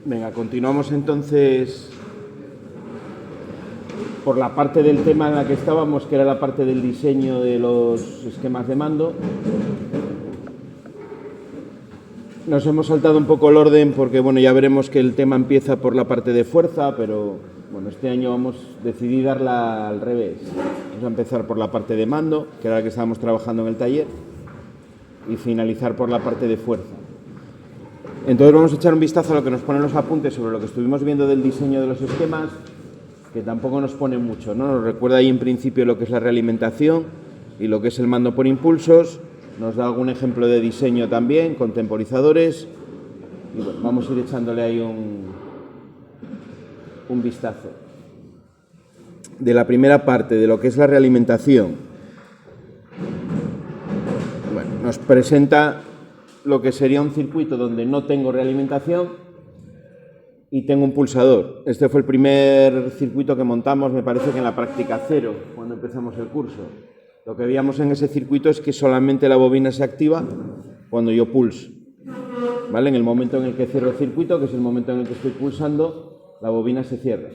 Venga, continuamos entonces por la parte del tema en la que estábamos, que era la parte del diseño de los esquemas de mando. Nos hemos saltado un poco el orden porque, bueno, ya veremos que el tema empieza por la parte de fuerza, pero, bueno, este año decidí darla al revés. Vamos a empezar por la parte de mando, que era la que estábamos trabajando en el taller, y finalizar por la parte de fuerza. Entonces vamos a echar un vistazo a lo que nos ponen los apuntes sobre lo que estuvimos viendo del diseño de los esquemas, que tampoco nos pone mucho, ¿no? Nos recuerda ahí en principio lo que es la realimentación y lo que es el mando por impulsos. Nos da algún ejemplo de diseño también, con temporizadores. Y bueno, vamos a ir echándole ahí un vistazo. De la primera parte, de lo que es la realimentación. Bueno, nos presenta lo que sería un circuito donde no tengo realimentación y tengo un pulsador. Este fue el primer circuito que montamos, me parece que en la práctica 0, cuando empezamos el curso. Lo que veíamos en ese circuito es que solamente la bobina se activa cuando yo pulso. ¿Vale? En el momento en el que cierro el circuito, que es el momento en el que estoy pulsando, la bobina se cierra.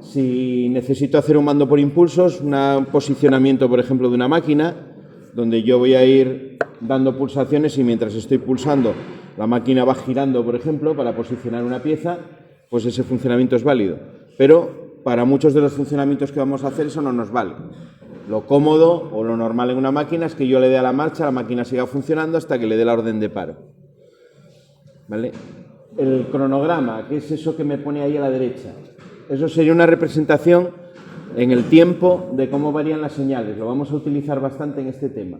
Si necesito hacer un mando por impulsos, un posicionamiento, por ejemplo, de una máquina, donde yo voy a ir dando pulsaciones y mientras estoy pulsando la máquina va girando, por ejemplo, para posicionar una pieza, pues ese funcionamiento es válido. Pero para muchos de los funcionamientos que vamos a hacer eso no nos vale. Lo cómodo o lo normal en una máquina es que yo le dé a la marcha, la máquina siga funcionando hasta que le dé la orden de paro. ¿Vale? El cronograma, que es eso que me pone ahí a la derecha, eso sería una representación en el tiempo de cómo varían las señales. Lo vamos a utilizar bastante en este tema.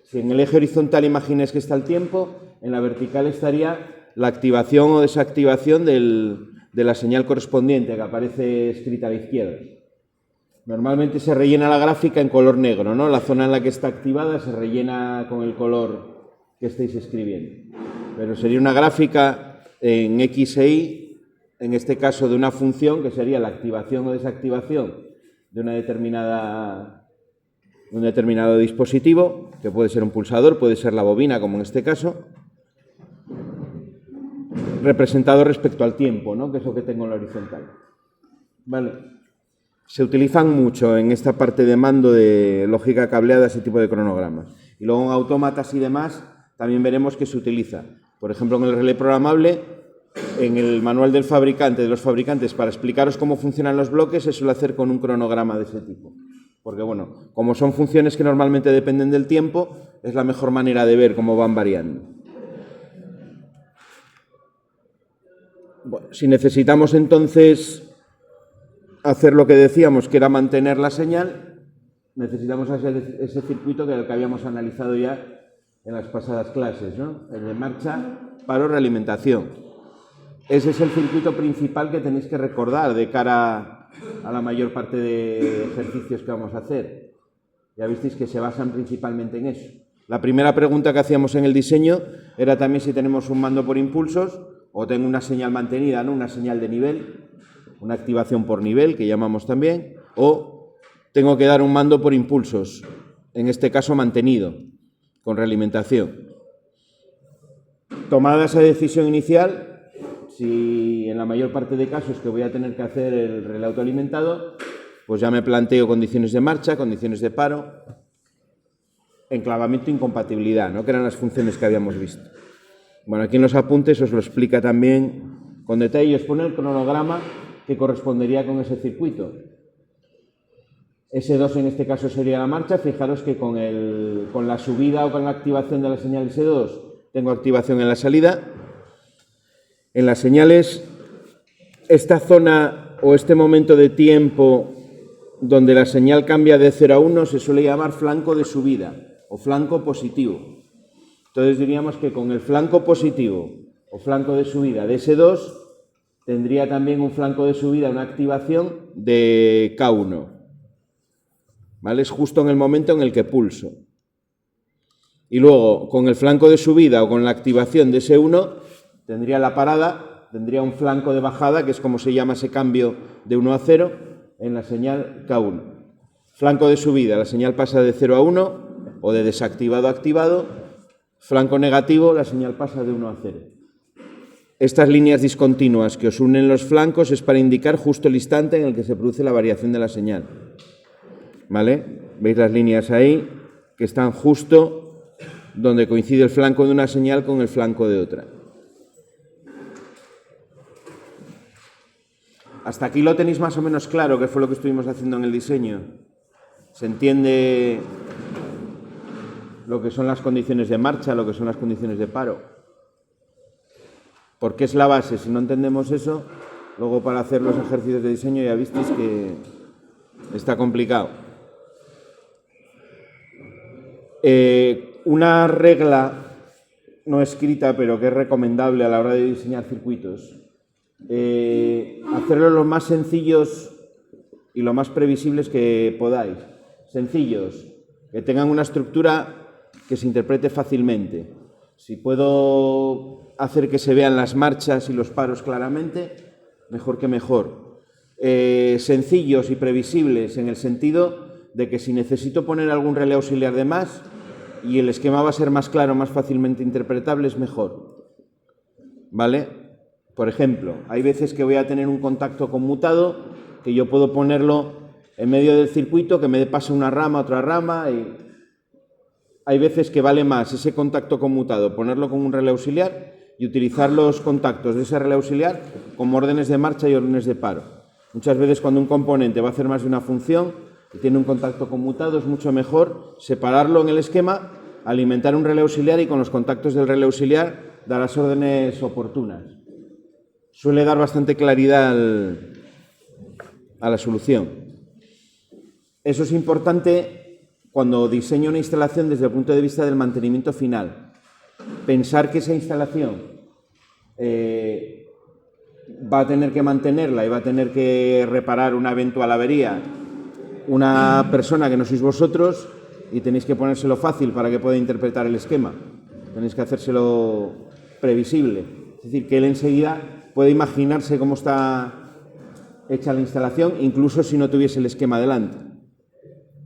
Si en el eje horizontal imagináis que está el tiempo, en la vertical estaría la activación o desactivación de la señal correspondiente que aparece escrita a la izquierda. Normalmente se rellena la gráfica en color negro, ¿no? La zona en la que está activada se rellena con el color que estáis escribiendo. Pero sería una gráfica en X e Y, en este caso de una función que sería la activación o desactivación de un determinado dispositivo, que puede ser un pulsador, puede ser la bobina, como en este caso, representado respecto al tiempo, ¿no? Que es lo que tengo en la horizontal. Vale. Se utilizan mucho en esta parte de mando de lógica cableada ese tipo de cronogramas. Y luego en autómatas y demás también veremos que se utiliza. Por ejemplo, en el relé programable, en el manual del fabricante, de los fabricantes, para explicaros cómo funcionan los bloques, se suele hacer con un cronograma de ese tipo. Porque, bueno, como son funciones que normalmente dependen del tiempo, es la mejor manera de ver cómo van variando. Bueno, si necesitamos entonces hacer lo que decíamos, que era mantener la señal, necesitamos ese circuito que era el que habíamos analizado ya en las pasadas clases, ¿no? El de marcha, paro, realimentación. Ese es el circuito principal que tenéis que recordar de cara a la mayor parte de ejercicios que vamos a hacer. Ya visteis que se basan principalmente en eso. La primera pregunta que hacíamos en el diseño era también si tenemos un mando por impulsos o tengo una señal mantenida, ¿no? Una señal de nivel, una activación por nivel, que llamamos también, o tengo que dar un mando por impulsos, en este caso mantenido, con realimentación. Tomada esa decisión inicial, si en la mayor parte de casos que voy a tener que hacer el relé autoalimentado, pues ya me planteo condiciones de marcha, condiciones de paro, enclavamiento e incompatibilidad, ¿no? Que eran las funciones que habíamos visto. Bueno, aquí en los apuntes os lo explica también con detalle y os pone el cronograma que correspondería con ese circuito. S2 en este caso sería la marcha. Fijaros que con la subida o con la activación de la señal S2 tengo activación en la salida. En las señales, esta zona o este momento de tiempo donde la señal cambia de 0 a 1 se suele llamar flanco de subida o flanco positivo. Entonces diríamos que con el flanco positivo o flanco de subida de S2 tendría también un flanco de subida, una activación de K1. ¿Vale? Es justo en el momento en el que pulso. Y luego, con el flanco de subida o con la activación de S1, tendría la parada, tendría un flanco de bajada, que es como se llama ese cambio de 1 a 0, en la señal K1. Flanco de subida, la señal pasa de 0 a 1, o de desactivado a activado. Flanco negativo, la señal pasa de 1 a 0. Estas líneas discontinuas que os unen los flancos es para indicar justo el instante en el que se produce la variación de la señal. ¿Vale? ¿Veis las líneas ahí? Que están justo donde coincide el flanco de una señal con el flanco de otra. ¿Hasta aquí lo tenéis más o menos claro qué fue lo que estuvimos haciendo en el diseño? ¿Se entiende lo que son las condiciones de marcha, lo que son las condiciones de paro? Porque es la base. Si no entendemos eso, luego para hacer los ejercicios de diseño ya visteis que está complicado. Una regla no escrita, pero que es recomendable a la hora de diseñar circuitos, hacerlo lo más sencillos y lo más previsibles que podáis. Sencillos, que tengan una estructura que se interprete fácilmente. Si puedo hacer que se vean las marchas y los paros claramente, mejor que mejor. Sencillos y previsibles en el sentido de que si necesito poner algún relé auxiliar de más y el esquema va a ser más claro, más fácilmente interpretable, es mejor. ¿Vale? Por ejemplo, hay veces que voy a tener un contacto conmutado que yo puedo ponerlo en medio del circuito, que me pase una rama, otra rama, y hay veces que vale más ese contacto conmutado, ponerlo con un relé auxiliar y utilizar los contactos de ese relé auxiliar como órdenes de marcha y órdenes de paro. Muchas veces cuando un componente va a hacer más de una función y tiene un contacto conmutado, es mucho mejor separarlo en el esquema, alimentar un relé auxiliar y con los contactos del relé auxiliar dar las órdenes oportunas. Suele dar bastante claridad a la solución. Eso es importante cuando diseño una instalación desde el punto de vista del mantenimiento final. Pensar que esa instalación va a tener que mantenerla y va a tener que reparar una eventual avería una persona que no sois vosotros y tenéis que ponérselo fácil para que pueda interpretar el esquema. Tenéis que hacérselo previsible. Es decir, que él enseguida puede imaginarse cómo está hecha la instalación, incluso si no tuviese el esquema delante.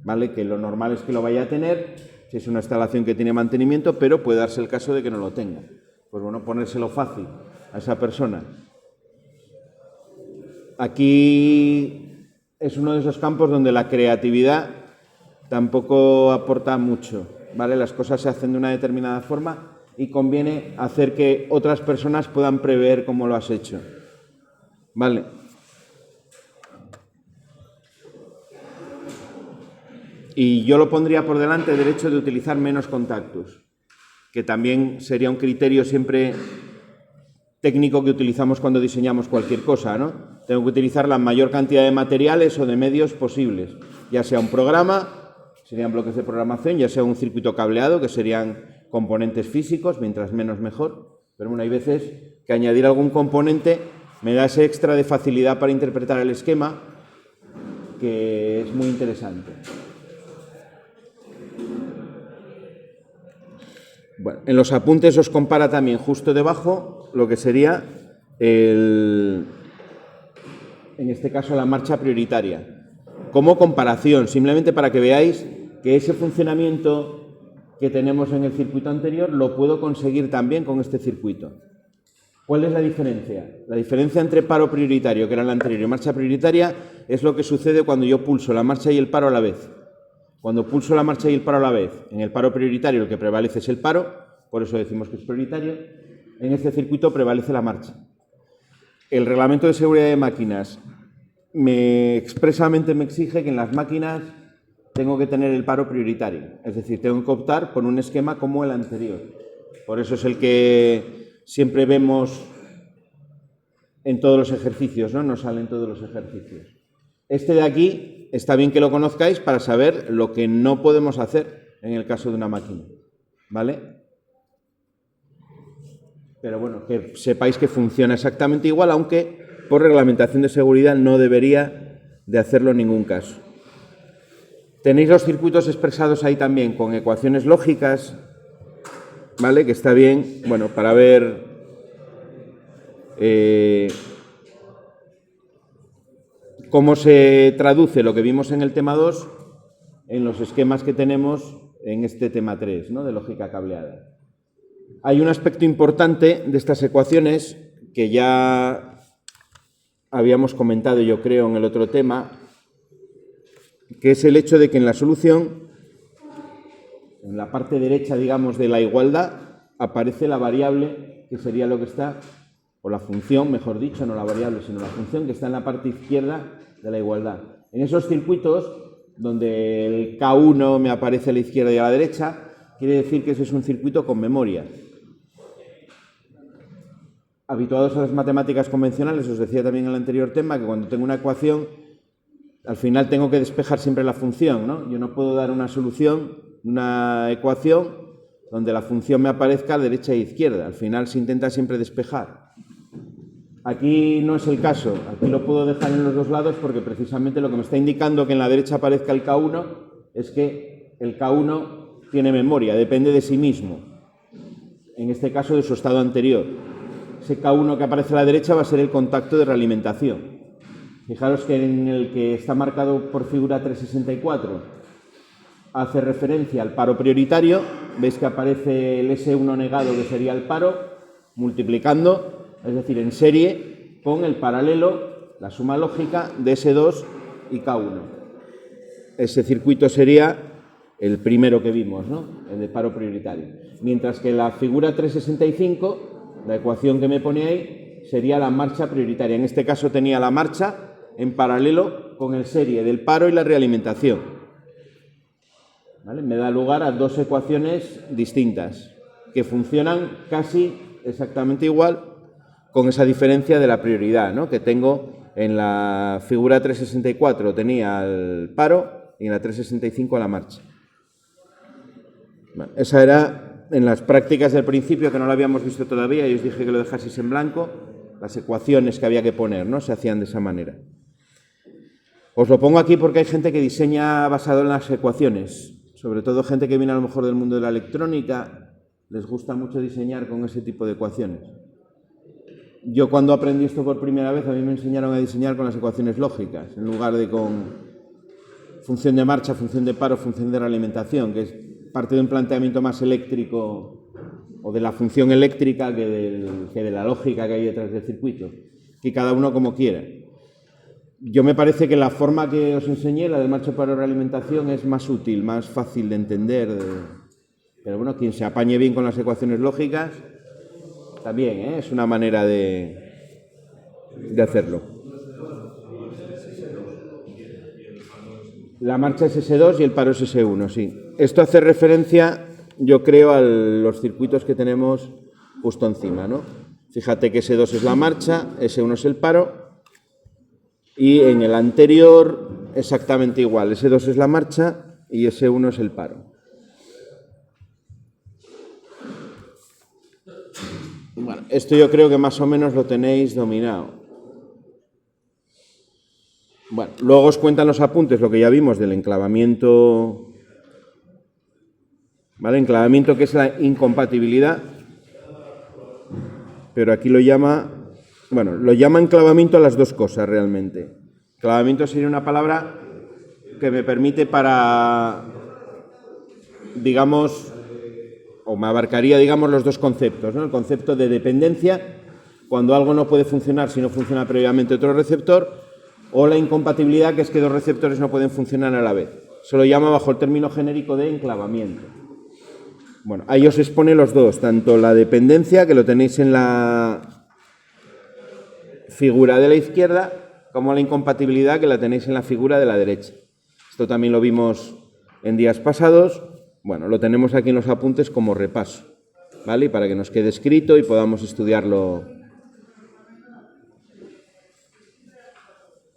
¿Vale? Que lo normal es que lo vaya a tener, si es una instalación que tiene mantenimiento, pero puede darse el caso de que no lo tenga. Pues bueno, ponérselo fácil a esa persona. Aquí es uno de esos campos donde la creatividad tampoco aporta mucho, ¿vale? Las cosas se hacen de una determinada forma y conviene hacer que otras personas puedan prever cómo lo has hecho, ¿vale? Y yo lo pondría por delante del hecho de utilizar menos contactos, que también sería un criterio siempre técnico que utilizamos cuando diseñamos cualquier cosa, ¿no? Tengo que utilizar la mayor cantidad de materiales o de medios posibles, ya sea un programa, serían bloques de programación, ya sea un circuito cableado, que serían componentes físicos, mientras menos mejor, pero bueno, hay veces que añadir algún componente me da ese extra de facilidad para interpretar el esquema, que es muy interesante. Bueno, en los apuntes os compara también justo debajo lo que sería en este caso la marcha prioritaria. Como comparación, simplemente para que veáis que ese funcionamiento que tenemos en el circuito anterior lo puedo conseguir también con este circuito. ¿Cuál es la diferencia? La diferencia entre paro prioritario, que era el anterior, y marcha prioritaria, es lo que sucede cuando yo pulso la marcha y el paro a la vez. Cuando pulso la marcha y el paro a la vez, en el paro prioritario el que prevalece es el paro, por eso decimos que es prioritario, en este circuito prevalece la marcha. El reglamento de seguridad de máquinas expresamente me exige que en las máquinas tengo que tener el paro prioritario, es decir, tengo que optar por un esquema como el anterior. Por eso es el que siempre vemos en todos los ejercicios, ¿no? Nos salen todos los ejercicios. Este de aquí está bien que lo conozcáis para saber lo que no podemos hacer en el caso de una máquina, ¿vale? Pero bueno, que sepáis que funciona exactamente igual, aunque por reglamentación de seguridad no debería de hacerlo en ningún caso. Tenéis los circuitos expresados ahí también con ecuaciones lógicas, ¿vale? Que está bien, bueno, para ver cómo se traduce lo que vimos en el tema 2 en los esquemas que tenemos en este tema 3, ¿no? De lógica cableada. Hay un aspecto importante de estas ecuaciones que ya habíamos comentado, yo creo, en el otro tema, que es el hecho de que en la solución, en la parte derecha, digamos, de la igualdad, aparece la variable, que sería lo que está, o la función, mejor dicho, no la variable, sino la función que está en la parte izquierda de la igualdad. En esos circuitos, donde el K1 me aparece a la izquierda y a la derecha, quiere decir que ese es un circuito con memoria. Habituados a las matemáticas convencionales, os decía también en el anterior tema, que cuando tengo una ecuación, al final tengo que despejar siempre la función, ¿no? Yo no puedo dar una solución, una ecuación, donde la función me aparezca a derecha e izquierda. Al final se intenta siempre despejar. Aquí no es el caso. Aquí lo puedo dejar en los dos lados porque precisamente lo que me está indicando que en la derecha aparezca el K1 es que el K1 tiene memoria, depende de sí mismo. En este caso de su estado anterior. Ese K1 que aparece a la derecha va a ser el contacto de realimentación. Fijaros que en el que está marcado por figura 364 hace referencia al paro prioritario. Veis que aparece el S1 negado, que sería el paro, multiplicando, es decir, en serie, con el paralelo, la suma lógica de S2 y K1. Ese circuito sería el primero que vimos, ¿no? El de paro prioritario. Mientras que la figura 365... la ecuación que me pone ahí sería la marcha prioritaria. En este caso tenía la marcha en paralelo con el serie del paro y la realimentación. ¿Vale? Me da lugar a dos ecuaciones distintas que funcionan casi exactamente igual, con esa diferencia de la prioridad, ¿no? Que tengo en la figura 364 tenía el paro y en la 365 la marcha. Bueno, esa era... En las prácticas del principio, que no lo habíamos visto todavía, y os dije que lo dejaseis en blanco, las ecuaciones que había que poner, ¿no? Se hacían de esa manera. Os lo pongo aquí porque hay gente que diseña basado en las ecuaciones, sobre todo gente que viene a lo mejor del mundo de la electrónica, les gusta mucho diseñar con ese tipo de ecuaciones. Yo cuando aprendí esto por primera vez, a mí me enseñaron a diseñar con las ecuaciones lógicas, en lugar de con función de marcha, función de paro, función de realimentación, que es parte de un planteamiento más eléctrico o de la función eléctrica que de la lógica que hay detrás del circuito, que cada uno como quiera. Yo me parece que la forma que os enseñé, la de marcha, paro, realimentación, es más útil, más fácil de entender, pero bueno, quien se apañe bien con las ecuaciones lógicas, también, ¿eh? Es una manera de hacerlo. La marcha es S2 y el paro es S1, sí. Esto hace referencia, yo creo, a los circuitos que tenemos justo encima, ¿no? Fíjate que S2 es la marcha, S1 es el paro, y en el anterior exactamente igual. S2 es la marcha y S1 es el paro. Bueno, esto yo creo que más o menos lo tenéis dominado. Bueno, luego os cuentan los apuntes lo que ya vimos del enclavamiento, ¿vale? Enclavamiento, que es la incompatibilidad, pero aquí lo llama, bueno, lo llama enclavamiento a las dos cosas realmente. Enclavamiento sería una palabra que me permite para, digamos, o me abarcaría, digamos, los dos conceptos, ¿no? El concepto de dependencia, cuando algo no puede funcionar si no funciona previamente otro receptor, o la incompatibilidad, que es que dos receptores no pueden funcionar a la vez. Se lo llama bajo el término genérico de enclavamiento. Bueno, ahí os expone los dos, tanto la dependencia, que lo tenéis en la figura de la izquierda, como la incompatibilidad, que la tenéis en la figura de la derecha. Esto también lo vimos en días pasados. Bueno, lo tenemos aquí en los apuntes como repaso, ¿vale? Y para que nos quede escrito y podamos estudiarlo.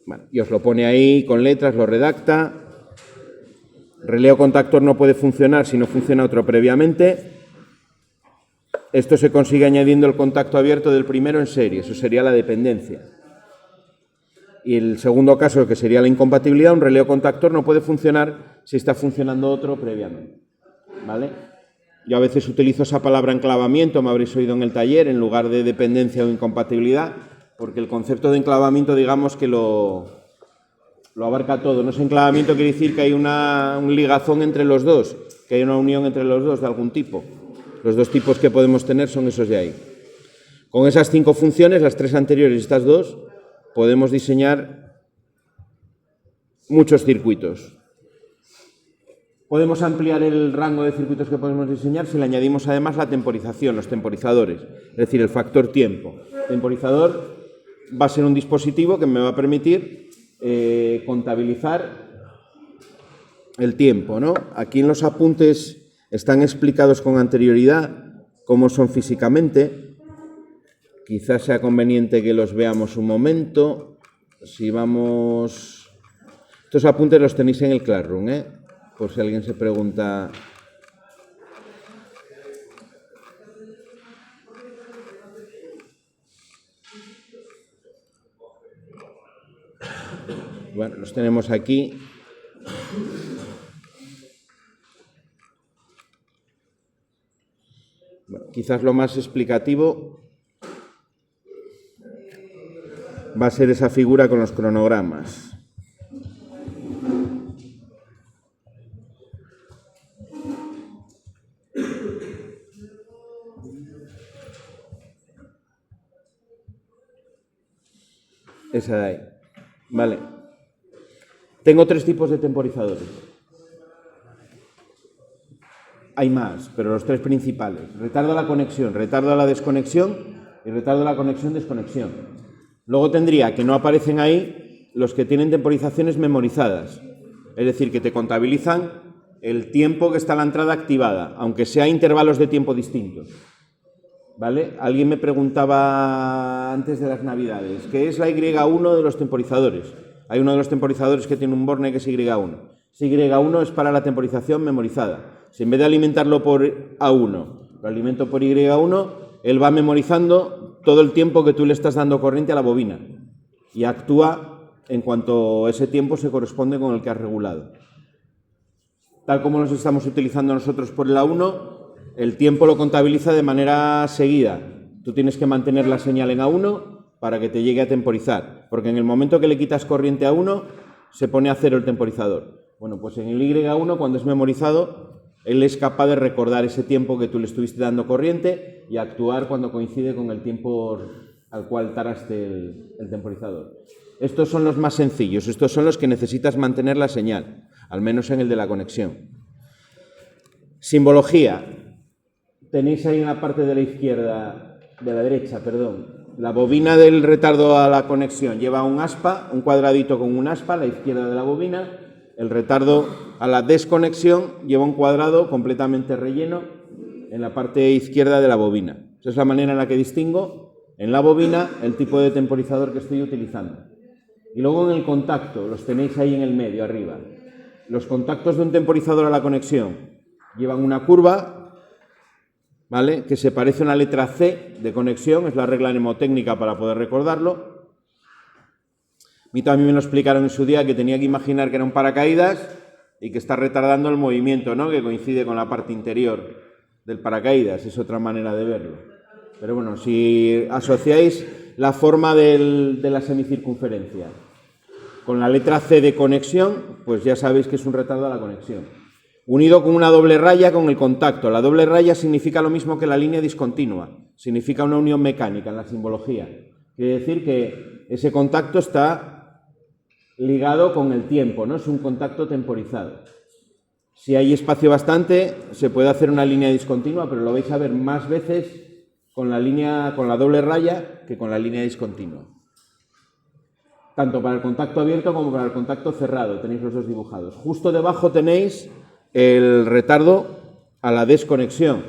Bueno, y os lo pone ahí con letras, lo redacta. Relé o contactor no puede funcionar si no funciona otro previamente. Esto se consigue añadiendo el contacto abierto del primero en serie, eso sería la dependencia. Y el segundo caso, que sería la incompatibilidad, un relé o contactor no puede funcionar si está funcionando otro previamente, ¿vale? Yo a veces utilizo esa palabra enclavamiento, me habréis oído en el taller, en lugar de dependencia o incompatibilidad, porque el concepto de enclavamiento, digamos que lo abarca todo. No es enclavamiento, quiere decir que hay un ligazón entre los dos, que hay una unión entre los dos de algún tipo. Los dos tipos que podemos tener son esos de ahí. Con esas 5 funciones, las 3 anteriores y estas 2, podemos diseñar muchos circuitos. Podemos ampliar el rango de circuitos que podemos diseñar si le añadimos además la temporización, los temporizadores, es decir, el factor tiempo. El temporizador va a ser un dispositivo que me va a permitir contabilizar el tiempo, ¿no? Aquí en los apuntes están explicados con anterioridad cómo son físicamente. Quizás sea conveniente que los veamos un momento. Si vamos... Estos apuntes los tenéis en el Classroom, por si alguien se pregunta. Bueno, los tenemos aquí. Bueno, quizás lo más explicativo va a ser esa figura con los cronogramas. Esa de ahí. Vale. Tengo 3 tipos de temporizadores. Hay más, pero los 3 principales. Retardo a la conexión, retardo a la desconexión y retardo a la conexión-desconexión. Luego tendría que no aparecen ahí los que tienen temporizaciones memorizadas. Es decir, que te contabilizan el tiempo que está la entrada activada, aunque sea intervalos de tiempo distintos. ¿Vale? Alguien me preguntaba antes de las Navidades, ¿qué es la Y1 de los temporizadores? Hay uno de los temporizadores que tiene un borne que es Y1. Ese Y1 es para la temporización memorizada. Si en vez de alimentarlo por A1, lo alimento por Y1, él va memorizando todo el tiempo que tú le estás dando corriente a la bobina y actúa en cuanto ese tiempo se corresponde con el que has regulado. Tal como los estamos utilizando nosotros por el A1, el tiempo lo contabiliza de manera seguida. Tú tienes que mantener la señal en A1 para que te llegue a temporizar, porque en el momento que le quitas corriente a 1, se pone a 0 el temporizador. Bueno, pues en el Y1, cuando es memorizado, él es capaz de recordar ese tiempo que tú le estuviste dando corriente y actuar cuando coincide con el tiempo al cual taraste el temporizador. Estos son los más sencillos, estos son los que necesitas mantener la señal, al menos en el de la conexión. Simbología. Tenéis ahí en la parte de la derecha, la bobina del retardo a la conexión lleva un aspa, un cuadradito con un aspa a la izquierda de la bobina. El retardo a la desconexión lleva un cuadrado completamente relleno en la parte izquierda de la bobina. Esa es la manera en la que distingo en la bobina el tipo de temporizador que estoy utilizando. Y luego en el contacto, los tenéis ahí en el medio, arriba. Los contactos de un temporizador a la conexión llevan una curva, ¿vale?, que se parece a una letra C de conexión, es la regla mnemotécnica para poder recordarlo. A mí también me lo explicaron en su día, que tenía que imaginar que era un paracaídas y que está retardando el movimiento, ¿no?, que coincide con la parte interior del paracaídas, es otra manera de verlo. Pero bueno, si asociáis la forma de la semicircunferencia con la letra C de conexión, pues ya sabéis que es un retardo a la conexión. Unido con una doble raya con el contacto. La doble raya significa lo mismo que la línea discontinua, significa una unión mecánica en la simbología. Quiere decir que ese contacto está ligado con el tiempo, ¿no? Es un contacto temporizado. Si hay espacio bastante, se puede hacer una línea discontinua, pero lo vais a ver más veces con la doble raya que con la línea discontinua. Tanto para el contacto abierto como para el contacto cerrado, tenéis los dos dibujados. Justo debajo tenéis el retardo a la desconexión.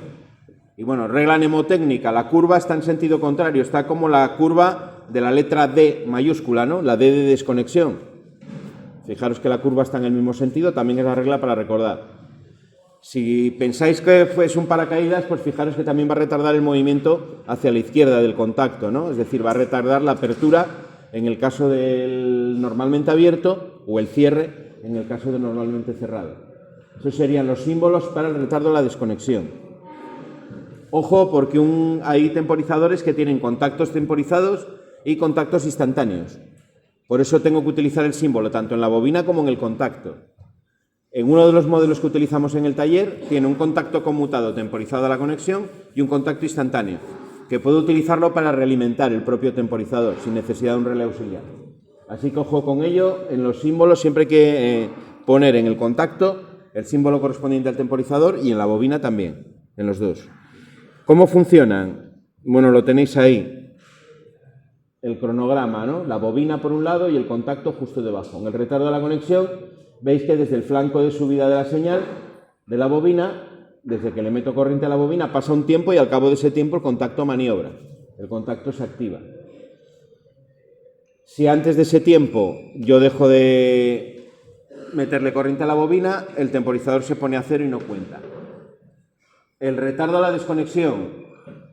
Y bueno, regla mnemotécnica, la curva está en sentido contrario, está como la curva de la letra D mayúscula, ¿no? La D de desconexión. Fijaros que la curva está en el mismo sentido, también es la regla para recordar. Si pensáis que es un paracaídas, pues fijaros que también va a retardar el movimiento hacia la izquierda del contacto, ¿no? Es decir, va a retardar la apertura en el caso del normalmente abierto o el cierre en el caso de normalmente cerrado. Esos serían los símbolos para el retardo a la desconexión. Ojo, porque hay temporizadores que tienen contactos temporizados y contactos instantáneos. Por eso tengo que utilizar el símbolo tanto en la bobina como en el contacto. En uno de los modelos que utilizamos en el taller tiene un contacto conmutado temporizado a la conexión y un contacto instantáneo. que puedo utilizarlo para realimentar el propio temporizador sin necesidad de un relé auxiliar. Así que ojo con ello, en los símbolos siempre hay que poner en el contacto el símbolo correspondiente al temporizador y en la bobina también, en los dos. ¿Cómo funcionan? Bueno, lo tenéis ahí, el cronograma, ¿no? La bobina por un lado y el contacto justo debajo. En el retardo de la conexión veis que desde el flanco de subida de la señal de la bobina, desde que le meto corriente a la bobina, pasa un tiempo y al cabo de ese tiempo el contacto maniobra, el contacto se activa. Si antes de ese tiempo yo dejo de meterle corriente a la bobina, el temporizador se pone a cero y no cuenta. El retardo a la desconexión,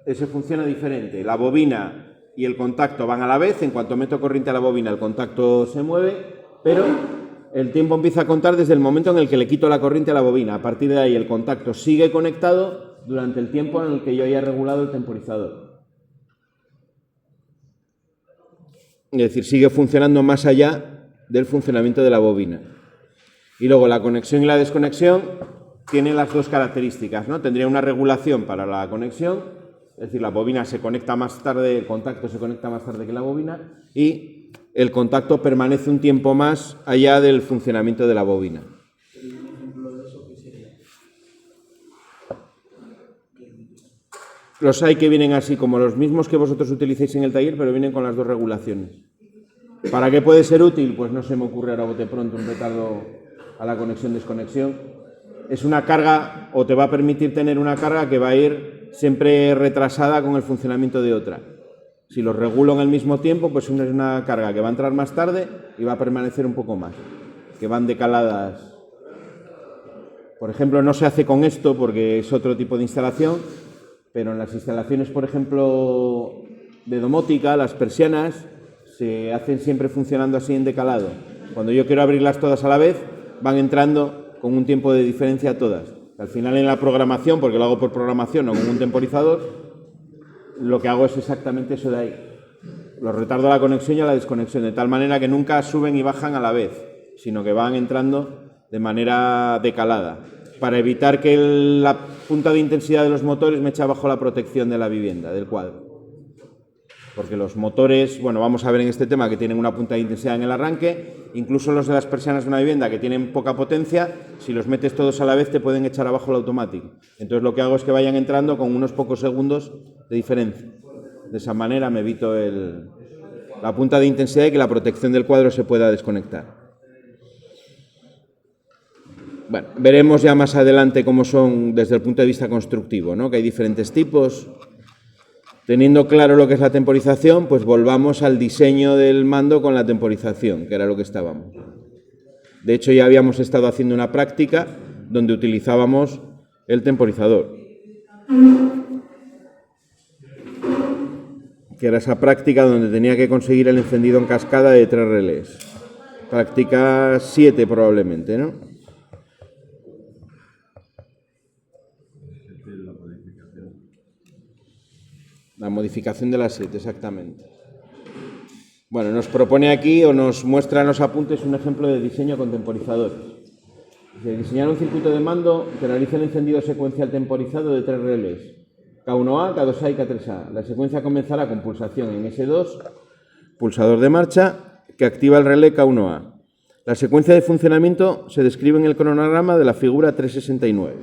ese funciona diferente. La bobina y el contacto van a la vez, en cuanto meto corriente a la bobina el contacto se mueve, pero el tiempo empieza a contar desde el momento en el que le quito la corriente a la bobina. A partir de ahí el contacto sigue conectado durante el tiempo en el que yo haya regulado el temporizador. Es decir, sigue funcionando más allá del funcionamiento de la bobina. Y luego la conexión y la desconexión tienen las dos características, ¿no? Tendría una regulación para la conexión, es decir, la bobina se conecta más tarde, el contacto se conecta más tarde que la bobina y el contacto permanece un tiempo más allá del funcionamiento de la bobina. ¿Un ejemplo de eso qué sería? Los hay que vienen así, como los mismos que vosotros utilicéis en el taller, pero vienen con las dos regulaciones. ¿Para qué puede ser útil? Pues no se me ocurre ahora bote pronto un retardo a la conexión-desconexión. Es una carga, o te va a permitir tener una carga que va a ir siempre retrasada con el funcionamiento de otra. Si los regulo en el mismo tiempo, pues es una carga que va a entrar más tarde y va a permanecer un poco más, que van decaladas. Por ejemplo, no se hace con esto porque es otro tipo de instalación, pero en las instalaciones, por ejemplo, de domótica, las persianas se hacen siempre funcionando así en decalado. Cuando yo quiero abrirlas todas a la vez, van entrando con un tiempo de diferencia todas. Al final en la programación, porque lo hago por programación o con un temporizador, lo que hago es exactamente eso de ahí. Los retardo a la conexión y a la desconexión, de tal manera que nunca suben y bajan a la vez, sino que van entrando de manera decalada, para evitar que la punta de intensidad de los motores me eche abajo la protección de la vivienda, del cuadro. Porque los motores, bueno, vamos a ver en este tema que tienen una punta de intensidad en el arranque, incluso los de las persianas de una vivienda que tienen poca potencia, si los metes todos a la vez te pueden echar abajo el automático. Entonces lo que hago es que vayan entrando con unos pocos segundos de diferencia. De esa manera me evito la punta de intensidad y que la protección del cuadro se pueda desconectar. Bueno, veremos ya más adelante cómo son desde el punto de vista constructivo, ¿no? Que hay diferentes tipos. Teniendo claro lo que es la temporización, pues volvamos al diseño del mando con la temporización, que era lo que estábamos. De hecho, ya habíamos estado haciendo una práctica donde utilizábamos el temporizador, que era esa práctica donde tenía que conseguir el encendido en cascada de 3 relés. Práctica 7 probablemente, ¿no? La modificación de la 7, exactamente. Bueno, nos propone aquí o nos muestra en los apuntes un ejemplo de diseño con temporizadores. Diseñar un circuito de mando que realice el encendido secuencial temporizado de 3 relés, K1A, K2A y K3A. La secuencia comenzará con pulsación en S2, pulsador de marcha, que activa el relé K1A. La secuencia de funcionamiento se describe en el cronograma de la figura 369.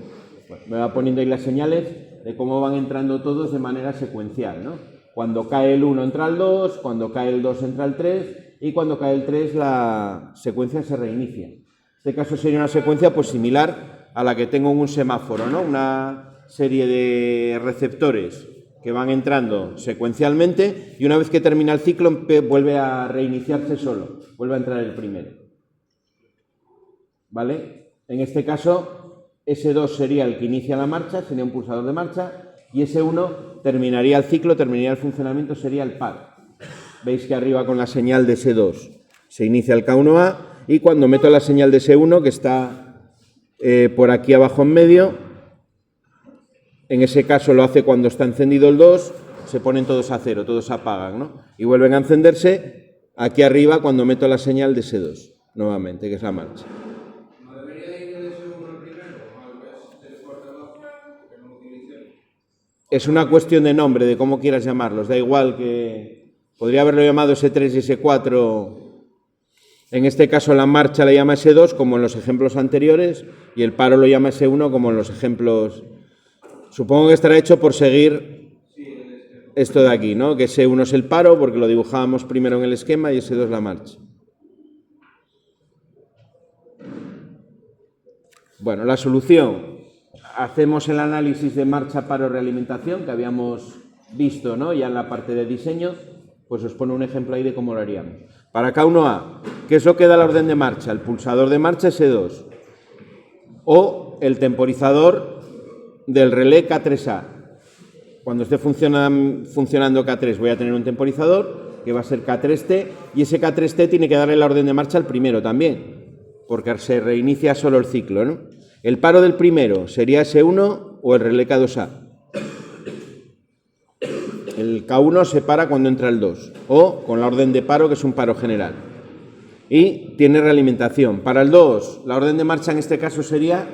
Bueno, me va poniendo ahí las señales de cómo van entrando todos de manera secuencial, ¿no? Cuando cae el 1 entra el 2, cuando cae el 2 entra el 3 y cuando cae el 3 la secuencia se reinicia. En este caso sería una secuencia pues similar a la que tengo en un semáforo, ¿no? Una serie de receptores que van entrando secuencialmente y una vez que termina el ciclo vuelve a reiniciarse solo, vuelve a entrar el primero. ¿Vale? En este caso S2 sería el que inicia la marcha, sería un pulsador de marcha, y S1 terminaría el ciclo, terminaría el funcionamiento, sería el par. Veis que arriba con la señal de S2 se inicia el K1A, y cuando meto la señal de S1, que está por aquí abajo en medio, en ese caso lo hace cuando está encendido el 2, se ponen todos a cero, todos apagan, ¿no? Y vuelven a encenderse aquí arriba cuando meto la señal de S2, nuevamente, que es la marcha. Es una cuestión de nombre, de cómo quieras llamarlos. Da igual que... Podría haberlo llamado S3 y S4. En este caso la marcha la llama S2, como en los ejemplos anteriores, y el paro lo llama S1, como en los ejemplos... Supongo que estará hecho por seguir esto de aquí, ¿no? Que S1 es el paro, porque lo dibujábamos primero en el esquema, y S2 la marcha. Bueno, la solución. Hacemos el análisis de marcha, paro, realimentación, que habíamos visto, ¿no? Ya en la parte de diseño, pues os pone un ejemplo ahí de cómo lo haríamos. Para K1A, ¿qué es lo que da la orden de marcha? El pulsador de marcha S2 o el temporizador del relé K3A. Cuando esté funcionando K3 voy a tener un temporizador que va a ser K3T, y ese K3T tiene que darle la orden de marcha al primero también, porque se reinicia solo el ciclo, ¿no? El paro del primero sería S1 o el relé K2A. El K1 se para cuando entra el 2, o con la orden de paro, que es un paro general. Y tiene realimentación. Para el 2, la orden de marcha en este caso sería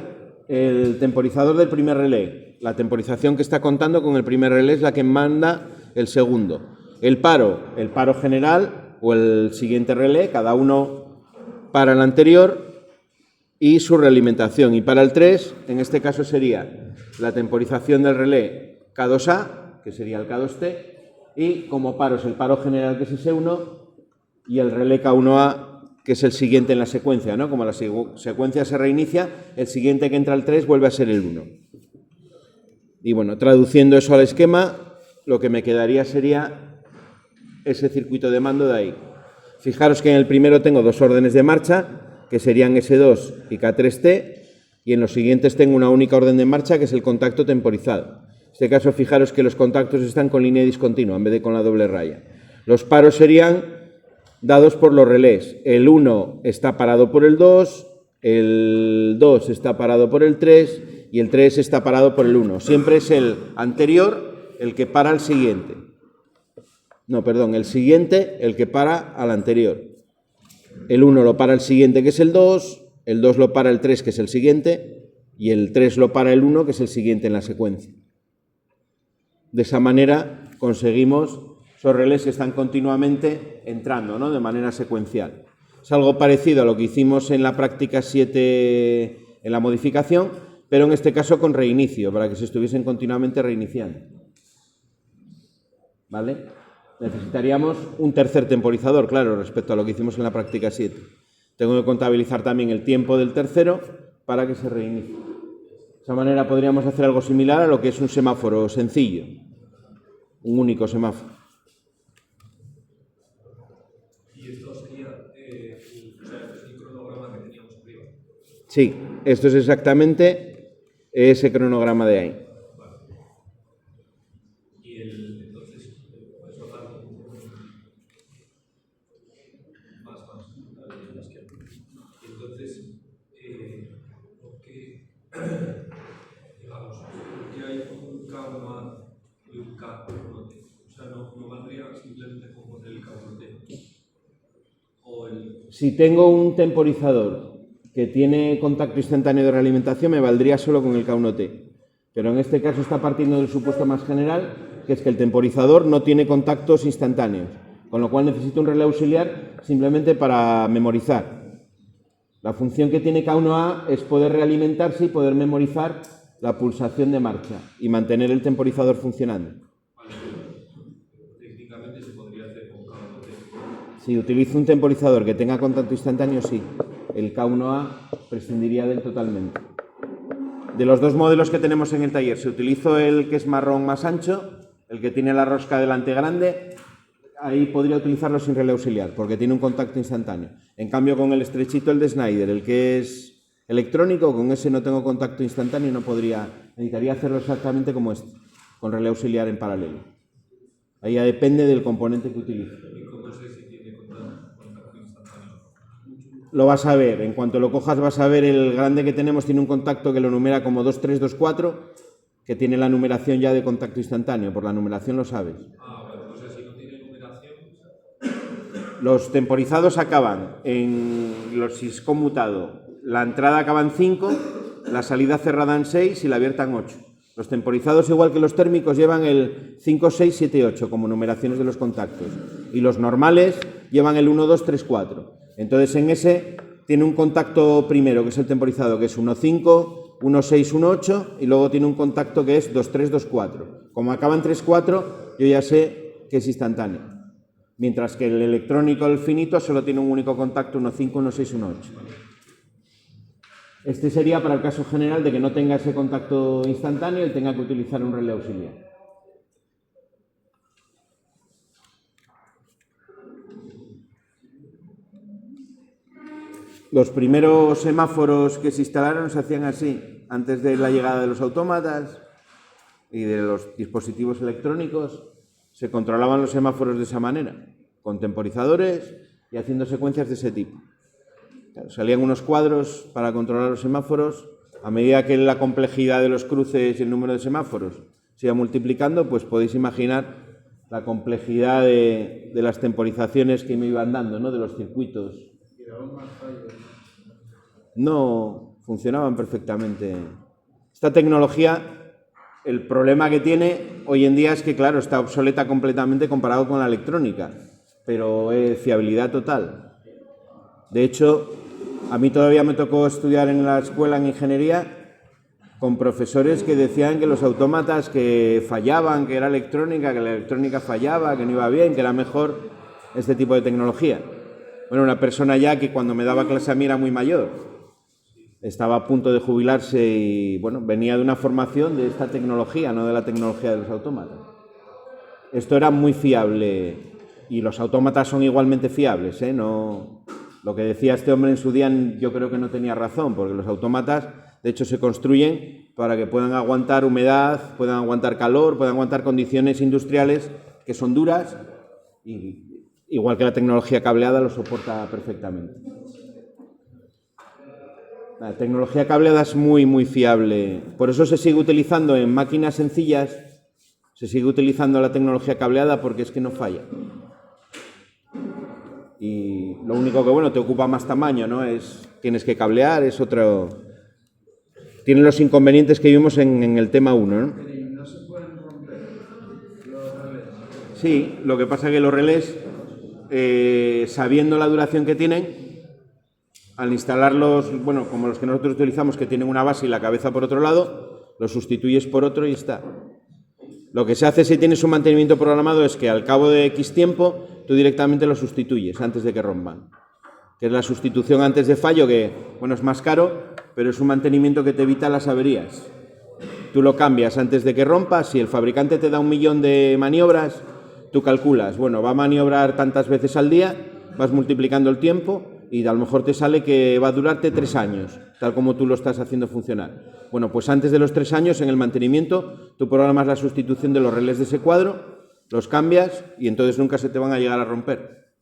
el temporizador del primer relé. La temporización que está contando con el primer relé es la que manda el segundo. El paro general o el siguiente relé, cada uno para el anterior, y su realimentación. Y para el 3, en este caso sería la temporización del relé K2A, que sería el K2T, y como paros el paro general, que es S1, y el relé K1A, que es el siguiente en la secuencia, ¿no? Como la secuencia se reinicia, el siguiente que entra al 3 vuelve a ser el 1. Y bueno, traduciendo eso al esquema, lo que me quedaría sería ese circuito de mando de ahí. Fijaros que en el primero tengo dos órdenes de marcha, que serían S2 y K3T, y en los siguientes tengo una única orden de marcha, que es el contacto temporizado. En este caso, fijaros que los contactos están con línea discontinua en vez de con la doble raya. Los paros serían dados por los relés. El 1 está parado por el 2, el 2 está parado por el 3 y el 3 está parado por el 1. Siempre es el anterior el que para al siguiente. No, perdón, el siguiente el que para al anterior. El 1 lo para el siguiente, que es el 2 lo para el 3, que es el siguiente, y el 3 lo para el 1, que es el siguiente en la secuencia. De esa manera conseguimos esos relés que están continuamente entrando, ¿no? De manera secuencial. Es algo parecido a lo que hicimos en la práctica 7 en la modificación, pero en este caso con reinicio, para que se estuviesen continuamente reiniciando. ¿Vale? Necesitaríamos un tercer temporizador, claro, respecto a lo que hicimos en la práctica 7. Tengo que contabilizar también el tiempo del tercero para que se reinicie. De esa manera podríamos hacer algo similar a lo que es un semáforo sencillo, un único semáforo. ¿Y esto sería, esto es el cronograma que teníamos arriba? Sí, esto es exactamente ese cronograma de ahí. Vale. Y entonces, eso falta más que y entonces, ¿por qué, digamos, por qué hay un K1A y un K1T? O sea, no valdría simplemente con poner el K1T. Si tengo un temporizador que tiene contacto instantáneo de realimentación, me valdría solo con el K1T. Pero en este caso está partiendo del supuesto más general, que es que el temporizador no tiene contactos instantáneos, con lo cual necesito un relé auxiliar simplemente para memorizar. La función que tiene K1A es poder realimentarse y poder memorizar la pulsación de marcha y mantener el temporizador funcionando. Técnicamente se podría hacer con K1T. Si utilizo un temporizador que tenga contacto instantáneo, sí. El K1A prescindiría de él totalmente. De los dos modelos que tenemos en el taller, si utilizo el que es marrón más ancho, el que tiene la rosca delante grande, ahí podría utilizarlo sin relé auxiliar, porque tiene un contacto instantáneo. En cambio, con el estrechito, el de Schneider, el que es electrónico, con ese no tengo contacto instantáneo y no podría, necesitaría hacerlo exactamente como este, con relé auxiliar en paralelo. Ahí ya depende del componente que utilice. ¿Y cómo sé si tiene contacto instantáneo? Lo vas a ver, en cuanto lo cojas vas a ver el grande que tenemos, tiene un contacto que lo numera como 2324, que tiene la numeración ya de contacto instantáneo, por la numeración lo sabes. Ah, bueno, o sea, si no tiene numeración... Los temporizados acaban en los si es conmutado, la entrada acaba en 5, la salida cerrada en 6 y la abierta en 8. Los temporizados, igual que los térmicos, llevan el 5, 6, 7, 8 como numeraciones de los contactos. Y los normales llevan el 1, 2, 3, 4. Entonces, en ese tiene un contacto primero, que es el temporizado, que es 1, 5, 1, 6, 1, 8, y luego tiene un contacto que es 2, 3, 2, 4. Como acaba en 3, 4, yo ya sé que es instantáneo. Mientras que el electrónico, el finito, solo tiene un único contacto, 1, 5, 1, 6, 1, 8. Este sería para el caso general de que no tenga ese contacto instantáneo y tenga que utilizar un relé auxiliar. Los primeros semáforos que se instalaron se hacían así, antes de la llegada de los autómatas y de los dispositivos electrónicos, se controlaban los semáforos de esa manera, con temporizadores y haciendo secuencias de ese tipo. Claro, salían unos cuadros para controlar los semáforos. A medida que la complejidad de los cruces y el número de semáforos se iba multiplicando, pues podéis imaginar la complejidad de las temporizaciones que me iban dando, ¿no? De los circuitos. No, funcionaban perfectamente. Esta tecnología, el problema que tiene hoy en día es que, claro, está obsoleta completamente comparado con la electrónica, pero es fiabilidad total. De hecho, a mí todavía me tocó estudiar en la escuela en ingeniería con profesores que decían que los autómatas que fallaban, que era electrónica, que la electrónica fallaba, que no iba bien, que era mejor este tipo de tecnología. Bueno, una persona ya que cuando me daba clase a mí era muy mayor, estaba a punto de jubilarse y, bueno, venía de una formación de esta tecnología, no de la tecnología de los autómatas. Esto era muy fiable y los autómatas son igualmente fiables, ¿eh? No... Lo que decía este hombre en su día yo creo que no tenía razón, porque los autómatas, de hecho, se construyen para que puedan aguantar humedad, puedan aguantar calor, puedan aguantar condiciones industriales que son duras, y igual que la tecnología cableada lo soporta perfectamente. La tecnología cableada es muy, muy fiable. Por eso se sigue utilizando en máquinas sencillas, se sigue utilizando la tecnología cableada porque es que no falla. Y lo único que, bueno, te ocupa más tamaño, ¿no? Tienes que cablear, es otro... Tiene los inconvenientes que vimos en el tema 1, ¿no? ¿No se pueden romper los relés? Sí, lo que pasa es que los relés, sabiendo la duración que tienen, al instalarlos, bueno, como los que nosotros utilizamos, que tienen una base y la cabeza por otro lado, los sustituyes por otro y está. Lo que se hace si tienes un mantenimiento programado es que al cabo de X tiempo tú directamente lo sustituyes antes de que rompan. Que es la sustitución antes de fallo, que, bueno, es más caro, pero es un mantenimiento que te evita las averías. Tú lo cambias antes de que rompa. Si el fabricante te da 1 millón de maniobras, tú calculas, bueno, va a maniobrar tantas veces al día, vas multiplicando el tiempo y a lo mejor te sale que va a durarte 3 años, tal como tú lo estás haciendo funcionar. Bueno, pues antes de los 3 años, en el mantenimiento, tú programas la sustitución de los relés de ese cuadro, los cambias y entonces nunca se te van a llegar a romper.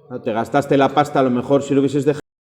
¿No? Te gastaste la pasta, a lo mejor si lo hubieses dejado